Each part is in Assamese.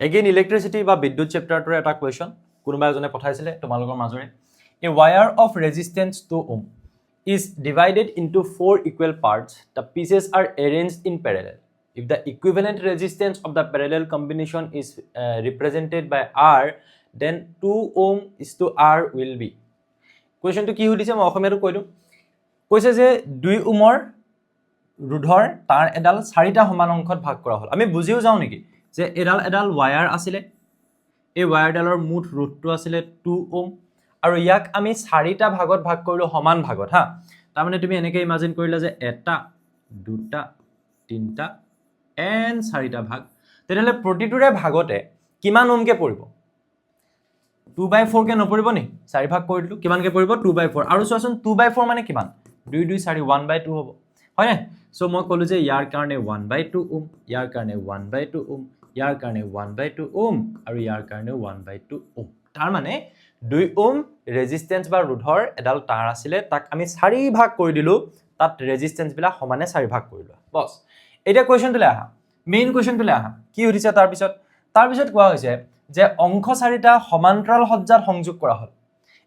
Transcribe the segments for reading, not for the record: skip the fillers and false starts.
এগেইন ইলেক্ট্ৰিচিটি বা বিদ্যুৎ চেপ্টাৰটোৰ এটা কুৱেশ্যন কোনোবা এজনে পঠাইছিলে তোমালোকৰ মাজৰে a wire of resistance 2 ohm is divided into 4 equal parts. The pieces are arranged in parallel. If the equivalent resistance of the parallel combination is represented by R, then 2 ohm is to R will be. Question to কি সুধিছে মই অসমীয়াটো কৈ দিওঁ কৈছে যে 2 ওমৰ ৰোধৰ তাৰ এডাল 4টা সমান অংশত ভাগ কৰা হ'ল আমি বুজিও যাও নেকি যে এডাল ওয়্যাৰ আছিলে এই ওয়্যাৰডালৰ মুঠ ৰোধটো আছিলে 2 ওম আৰু ইয়াক আমি 4টা ভাগত ভাগ কৰিলো সমান ভাগত হা তাৰ মানে তুমি এনেকৈ ইমাজিন কৰিলা যে এটা দুটা তিনটা এন 4টা ভাগ তেতিয়াহলে প্ৰতিটোৰে ভাগতে কিমান ওমকে পৰিব 2/4 কে নপৰিব নি 4 ভাগ কৰি দিলো কিমানকে পৰিব 2/4 আৰু চোৱাচোন 2/4 মানে কিমান 2 2 4 1/2 হ'ব হয় না সো মই কলো যে ইয়াৰ কাৰণে 1/2 ওম ইয়াৰ কাৰণে 1/2 ওম ইয়াৰ কাৰণে 1/2 ওম আৰু ইয়াৰ কাৰণে 1/2 ওম তাৰ মানে 2 ওম ৰেজিস্ট্যান্স বা ৰোধৰ এডাল তাৰ আছিলে তাক আমি 4 ভাগ কৰি দিলো তাত ৰেজিস্ট্যান্স বিলা সমানে 4 ভাগ কৰিলো বস এটা কোৱেশ্চনটোলে আহা মেইন কোৱেশ্চনটোলে আহা কি সুধিছে তাৰ পিছত কোৱা হৈছে যে অংশ 4টা সমান্তৰাল সজ্জাত সংযোগ কৰা হ'ল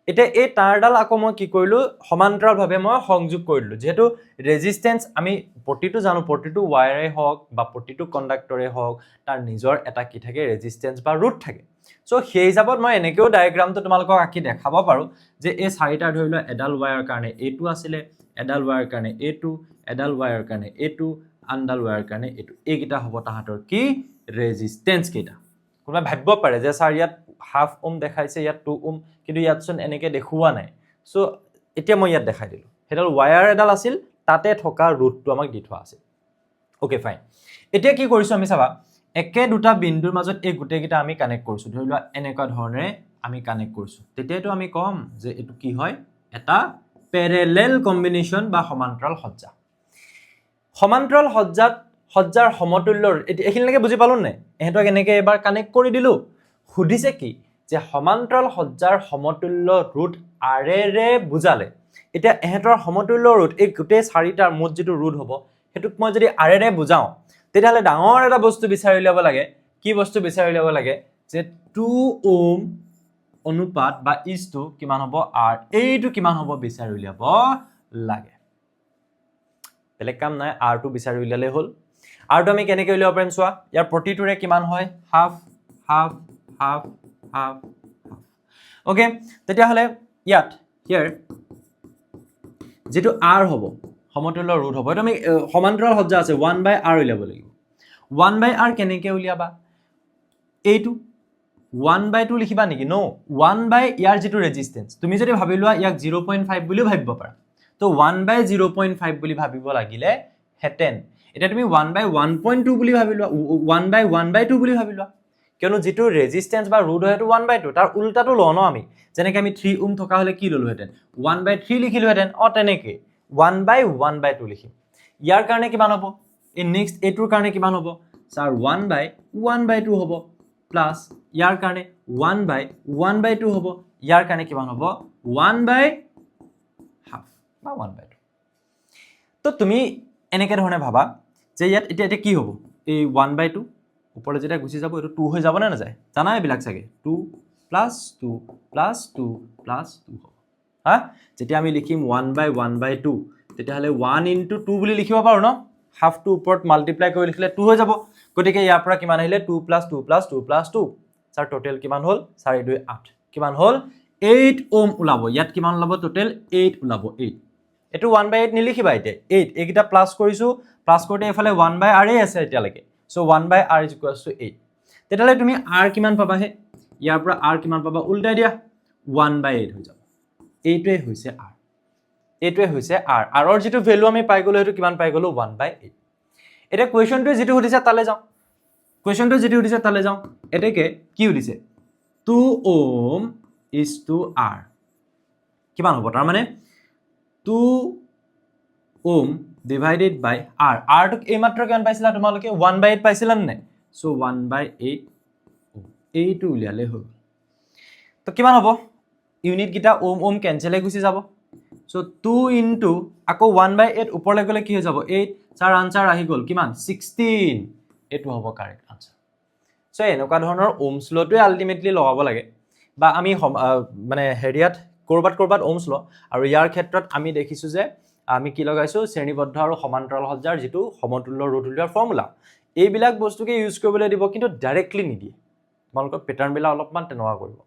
এটা এই তাৰডাল আকৌ মই কি কৰিলো সমান্তৰাল ভাবে মই সংযোগ কৰিলো যেহেতু ৰেজিস্ট্যান্স আমি প্ৰতিটো জানো প্ৰতিটো ওয়্যাৰে হওক বা প্ৰতিটো কণ্ডাক্টৰে হওক তাৰ নিজৰ এটা কি থাকে ৰেজিস্ট্যান্স বা ৰুট থাকে সো সেই হিচাপত মই এনেকেও ডায়াগ্ৰামটো তোমালোকক আঁকি দেখাব পাৰো যে এই 4টা ধৰিলো এডাল ওয়্যাৰ কাৰণে এটো আছিলে এডাল ওয়্যাৰ কাৰণে এটো এডাল ওয়্যাৰ কাৰণে এটো আনডাল ওয়্যাৰ কাৰণে এটো এইকিটা হ'ব তাহাতৰ কি ৰেজিস্ট্যান্স কেইটা কোনোবা ভাবিব পাৰে যে স্যাৰ ইয়াত হাফ ওম দেখাইছে ইয়াত 2 ওম কিন্তু ইয়াত চোন এনেকে দেখুৱা নাই সো এতিয়া মই ইয়াত দেখাই দিলো হেডাল ওয়্যাৰ এডাল আছিল তাতে থকা ৰুটটো আমাক দি থোৱা আছে ওকে ফাইন এতিয়া কি কৰিছো আমি চাবা একে দুটা বিন্দুৰ মাজত এই গুটেকিটা আমি কানেক্ট কৰিছো ধৰিলোৱা এনেকুৱা ধৰণে আমি কানেক্ট কৰিছো তেতিয়াটো আমি কম যে এটো কি হয় এটা প্যাৰেলেল কম্বিনেশন বা সমান্তৰাল সজ্জা সমান্তৰাল সজ্জাৰ সমতুল্য এখিনলৈকে বুজি পালো নাই এহেতক এনেকে এবাৰ কানেক্ট কৰি দিলো সুধিছে কি যে সমান্তৰাল সজ্জাৰ সমতুল্য ৰুট আৰেৰে বুজালে এতিয়া এহেতৰ সমতুল্য ৰুট এই গুটে 4টাৰ মুঠ যেটো ৰুট হ'ব হেতুক মই যদি আৰেৰে বুজাও তেতিয়াহলে ডাঙৰ এটা বস্তু বিচাৰি উলিয়াব লাগে কি বস্তু বিচাৰি উলিয়াব লাগে যে 2 ওম অনুপাত বা ইজ টু কিমান হ'ব আর এইটো কিমান হ'ব বিচাৰি উলিয়াব লাগে বেলেগ কাম নাই r2 বিচাৰি উলিয়ালে হ'ল r2 আমি কেনেকৈ উলিয়াব পাৰিম চোৱা ইয়াৰ প্ৰতিটোৰে কিমান হয় half half half half okay তেতিয়াহলে ইয়াত হিয়াৰ যেটো r হ'ব সমতুল্য ৰুট হ'ব এটা আমি সমান্তৰাল সজ্জা আছে 1/r উলিয়াব লাগিব 1/r কেনেকৈ উলিয়াবা এইটো 1/2 লিখিবা নেকি নো 1/ ইয়াৰ যেটো ৰেজিস্ট্যান্স তুমি যদি ভাবি লোৱা ইয়াক 0.5 বুলিও ভাবিব পাৰা তো 1/0.5 বুলি ভাবিব লাগিলে হেতেন এটা তুমি 1/1.2 বুলি ভাবি লোৱা 1/1/2 বুলি ভাবি লোৱা কিয়নো যেটো ৰেজিস্ট্যান্স বা ৰুট হয়টো 1/2 তাৰ উল্টাটো ল ন আমি যেনেকৈ আমি 3 ওম থকা হলে কি ললো হেতেন 1/3 লিখিলো হেতেন তেনেকে 1/1/2 লিখিম ইয়াৰ কাৰণে কিমান হ'ব এই নেক্সট এটোৰ কাৰণে কিমান হ'ব স্যাৰ 1/1/2 হ'ব প্লাস ইয়াৰ কাৰণে 1/1/2 হ'ব ইয়াৰ কাৰণে কিমান হ'ব 1/half বা 1/2 তো তুমি এনেকে ধৰণে ভাবা যে ইয়াত এটা কি হ'ব এই 1/2 ওপৰলৈ যেটা গুছি যাব এটো 2 হৈ যাব না যায় জানা এবিলাক চাগে 2 + 2 + 2 + 2 হ'ব হা যেতিয়া আমি লিখিম 1/1/2 তেতিয়াহলে 1 * 2 বুলি লিখিব পাৰো ন হাফ টু ওপৰত মাল্টিপ্লাই কৰি লিখিলে 2 হৈ যাব গতিকে ইয়াৰ পৰা কিমান আহিলে 2 + 2 + 2 + 2 স্যাৰ টোটাল কিমান হ'ল 4 2 8 কিমান হ'ল 8 ওম ওলাব ইয়াত কিমান ওলাব টোটাল 8 ওলাব 8 এটো 1/8 নিলিখিবা এতিয়া 8 এইকিটা প্লাস কৰিছো প্লাস কৰোতে এফালে 1/r এ আছে এতিয়ালৈকে সো 1/r = 8 তেতিয়ালে তুমি r কিমান পাবা হে ইয়াৰ পৰা r কিমান পাবা উল্টাই দিয়া 1/8 হৈ যাব এইটোৱে হৈছে r এইটোৱে হৈছে r r ৰ যেটো ভ্যালু আমি পাই গলো হেতু কিমান পাই গলো 1/8 এটা কোৱেশ্চনটো যেটো সুধিছে তালে যাও এটাকে কি সুধিছে 2 ওম is to r কিমান হ'ব তাৰ মানে 2 ওম divided by r r টো এই মাত্ৰ কিমান পাইছিলা তোমালোকে 1/8 পাইছিলা নে সো 1/8 এইটো উলিয়ালে হ'ল তো কিমান হ'ব ইউনিট গিটা ওম ওম কেনসেল হৈ গুছি যাব সো 2 into আকৌ 1/8 ওপৰলৈ গলে কি হৈ যাব 8 চাৰ আনসাৰ আহি গল কিমান 16 এটো হ'ব কাৰেক্ট আনসাৰ চ' এনেকুৱা ধৰণৰ ওমছ লটোৱে আল্টিমেটলি লগাব লাগে বা আমি মানে হেৰিয়াত ক'ৰবাত ওমছ ল আৰু ইয়াৰ ক্ষেত্ৰত আমি দেখিছোঁ যে আমি কি লগাইছোঁ শ্ৰেণীবদ্ধ আৰু সমান্তৰাল সজ্জাৰ যিটো সমতুল্য ৰোধ উলিওৱাৰ ফৰ্মুলা এইবিলাক বস্তুকে ইউজ কৰিবলৈ দিব কিন্তু ডাইৰেক্টলি নিদিয়ে তোমালোকৰ পেটাৰ্ণবিলাক অলপমান তেনেকুৱা কৰিব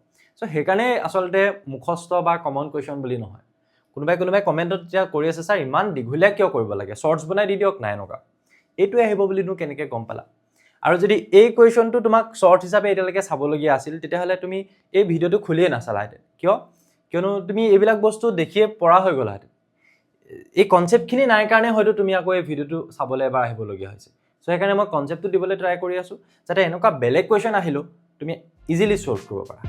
চ' সেইকাৰণে আচলতে মুখস্থ বা কমন কুৱেশ্যন বুলি নহয় কোনোবাই কমেণ্টত যেতিয়া কৰি আছে ছাৰ ইমান দীঘলীয়া কিয় কৰিব লাগে শ্বৰ্টছ বনাই দি দিয়ক নাই এনেকুৱা এইটোৱে আহিব বুলিনো কেনেকৈ গম পালা আৰু যদি এই কুৱেশ্যনটো তোমাক শ্বৰ্ট হিচাপে এতিয়ালৈকে চাবলগীয়া আছিল তেতিয়াহ'লে তুমি এই ভিডিঅ'টো খুলিয়ে নাচালাহেঁতেন কিয়নো তুমি এইবিলাক বস্তু দেখিয়ে পৰা হৈ গ'লাহেঁতেন এই কনচেপ্টখিনি নাই কাৰণে হয়তো তুমি আকৌ এই ভিডিঅ'টো চাবলৈ এবাৰ আহিবলগীয়া হৈছে চ' সেইকাৰণে মই কনচেপ্টটো দিবলৈ ট্ৰাই কৰি আছোঁ যাতে এনেকুৱা বেলেগ কুৱেশ্যন আহিলেও তুমি ইজিলি ছল্ভ কৰিব পাৰা